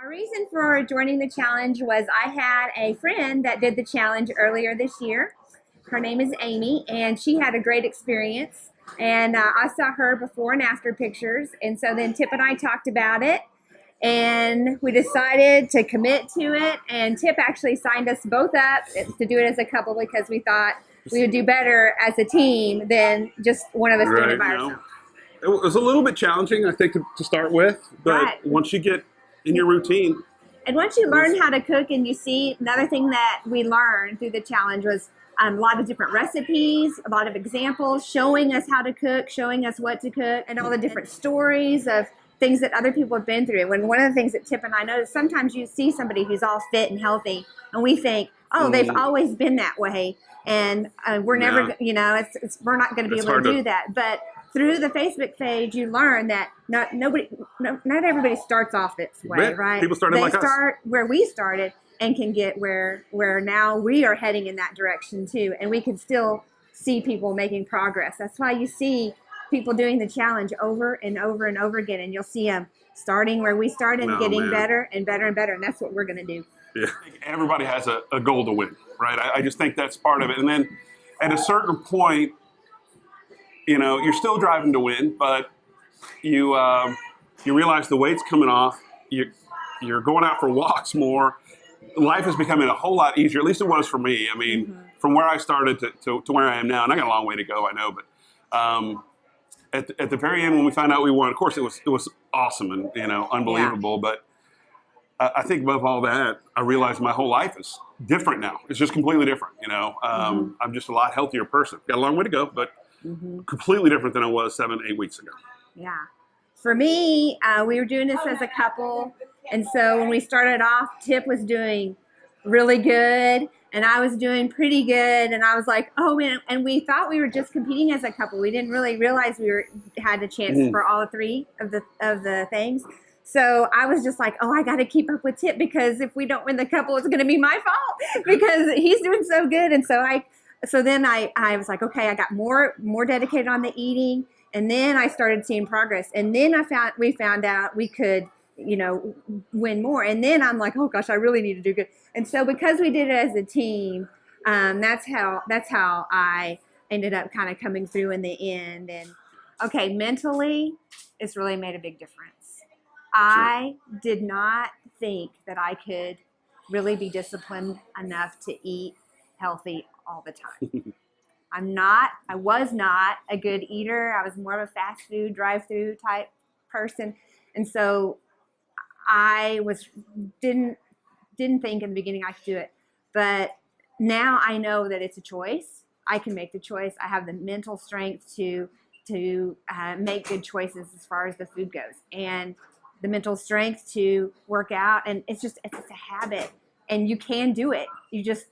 Our reason for joining the challenge was I had a friend that did the challenge earlier this year. Her name is Amy, and she had a great experience. And I saw her before and after pictures. And so then Tip and I talked about it, and we decided to commit to it. And Tip actually signed us both up to do it as a couple because we thought we would do better as a team than just one of us doing it by ourselves. It was a little bit challenging, I think, to start with. But once you get in your routine. And once you learn how to cook and you see, another thing that we learned through the challenge was a lot of different recipes, a lot of examples, showing us how to cook, showing us what to cook, and all the different stories of things that other people have been through. And one of the things that Tip and I noticed, sometimes you see somebody who's all fit and healthy, and we think, oh, they've always been that way. And we're never, we're not going to be able to do that. But through the Facebook page, you learn that not everybody starts off this way, right? People started like us. They start where we started and can get where now we are heading in that direction too. And we can still see people making progress. That's why you see people doing the challenge over and over and over again. And you'll see them starting where we started and getting better and better and better. And that's what we're going to do. Yeah, everybody has a goal to win, right? I just think that's part of it. And then at a certain point, you're still driving to win, but you realize the weight's coming off. You're going out for walks more. Life is becoming a whole lot easier. At least it was for me. I mean, from where I started to where I am now, and I got a long way to go, I know. But at the very end, when we found out we won, of course, it was awesome and unbelievable. Yeah. But I think above all that, I realized my whole life is different now. It's just completely different. I'm just a lot healthier person. Got a long way to go, but completely different than I was 7-8 weeks ago. Yeah. For me, we were doing this as a couple. And so when we started off, Tip was doing really good and I was doing pretty good. And I was like, oh, man. And we thought we were just competing as a couple. We didn't really realize had a chance for all three of the things. So I was just like, oh, I got to keep up with Tip because if we don't win the couple, it's going to be my fault because he's doing so good. And so then I was like, okay, I got more dedicated on the eating. And then I started seeing progress. And then we found out we could, win more. And then I'm like, oh gosh, I really need to do good. And so because we did it as a team, that's how I ended up kind of coming through in the end. And okay, mentally, it's really made a big difference. I did not think that I could really be disciplined enough to eat healthy all the time. I was not a good eater. I was more of a fast food, drive-through type person. And so I didn't think in the beginning I could do it. But now I know that it's a choice. I can make the choice. I have the mental strength to make good choices as far as the food goes. And the mental strength to work out. And it's a habit. And you can do it. You just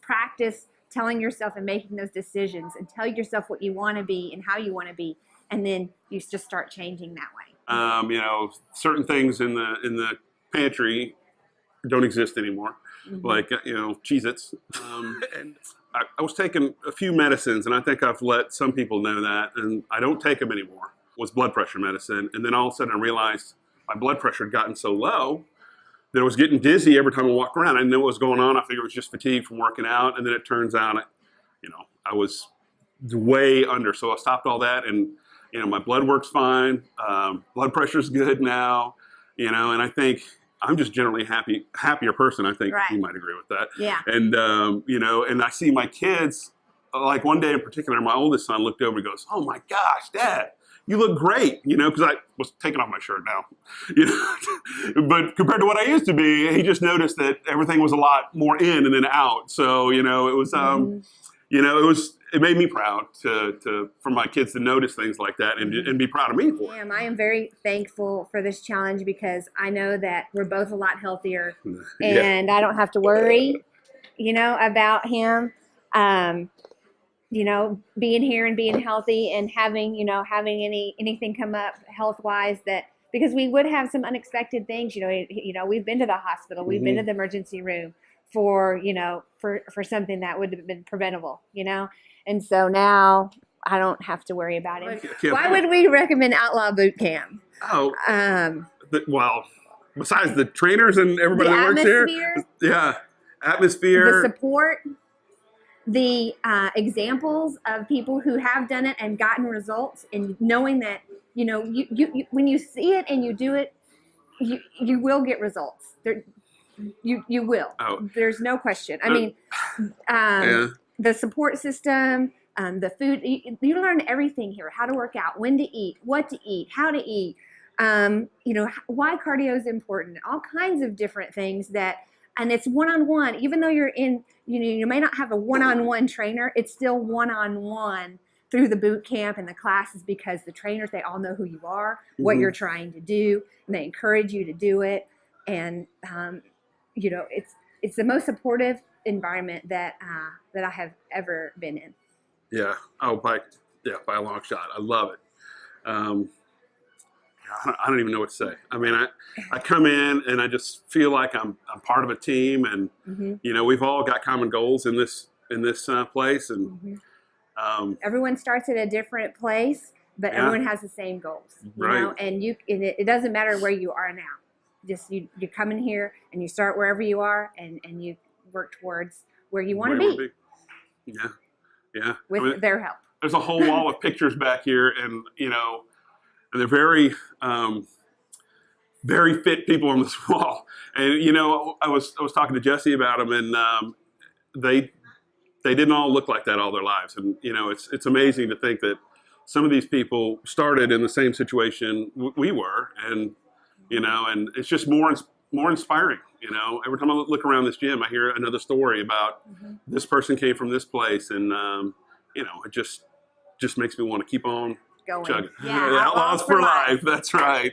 practice telling yourself and making those decisions and tell yourself what you want to be and how you want to be. And then you just start changing that way. Certain things in the pantry don't exist anymore, like, Cheez-Its. And I was taking a few medicines, and I think I've let some people know that, and I don't take them anymore. It was blood pressure medicine. And then all of a sudden I realized my blood pressure had gotten so low that I was getting dizzy every time I walked around. I didn't know what was going on. I figured it was just fatigue from working out. And then it turns out, I was way under. So I stopped all that, and, my blood works fine. Blood pressure's good now, and I think I'm just generally happier person. I think you might agree with that. Yeah. And, and I see my kids, like one day in particular, my oldest son looked over and goes, oh my gosh, Dad, you look great, because I was taking off my shirt now, but compared to what I used to be, he just noticed that everything was a lot more in and then out. So, it was, it made me proud for my kids to notice things like that and be proud of me for it. I am very thankful for this challenge because I know that we're both a lot healthier and I don't have to worry, about him. Being here and being healthy and having anything come up health-wise because we would have some unexpected things, we've been to the hospital, we've been to the emergency room for something that would have been preventable, and so now I don't have to worry about it. Why would we recommend Outlaw Bootcamp? Well, besides the trainers and everybody The that works here, atmosphere. yeah, atmosphere, The support, the examples of people who have done it and gotten results, and knowing that, you know, you when you see it and you do it, you will get results. You will. Oh. There's no question. I mean, the support system, the food, you learn everything here: how to work out, when to eat, what to eat, how to eat. You know, why cardio is important, all kinds of different things that, and it's one-on-one. Even though you're in, you know, you may not have a one-on-one trainer, it's still one-on-one through the boot camp and the classes, because the trainers, they all know who you are, what you're trying to do, and they encourage you to do it. And, you know, it's the most supportive environment that I have ever been in. Yeah. Oh, by a long shot. I love it. I don't even know what to say. I mean, I come in and I just feel like I'm part of a team, and you know, we've all got common goals in this place, and everyone starts at a different place, but everyone has the same goals, you know. And it doesn't matter where you are now. Just you come in here and you start wherever you are, and you work towards where you want to be. Yeah. With their help. There's a whole wall of pictures back here, and you know, and they're very, very fit people on this wall. And you know, I was talking to Jesse about them, and they didn't all look like that all their lives. And you know, it's amazing to think that some of these people started in the same situation we were, and you know, and it's just more inspiring. You know, every time I look around this gym, I hear another story about this person came from this place, and you know, it just makes me want to keep on going. chugging. Yeah, Outlaws for life. That's right.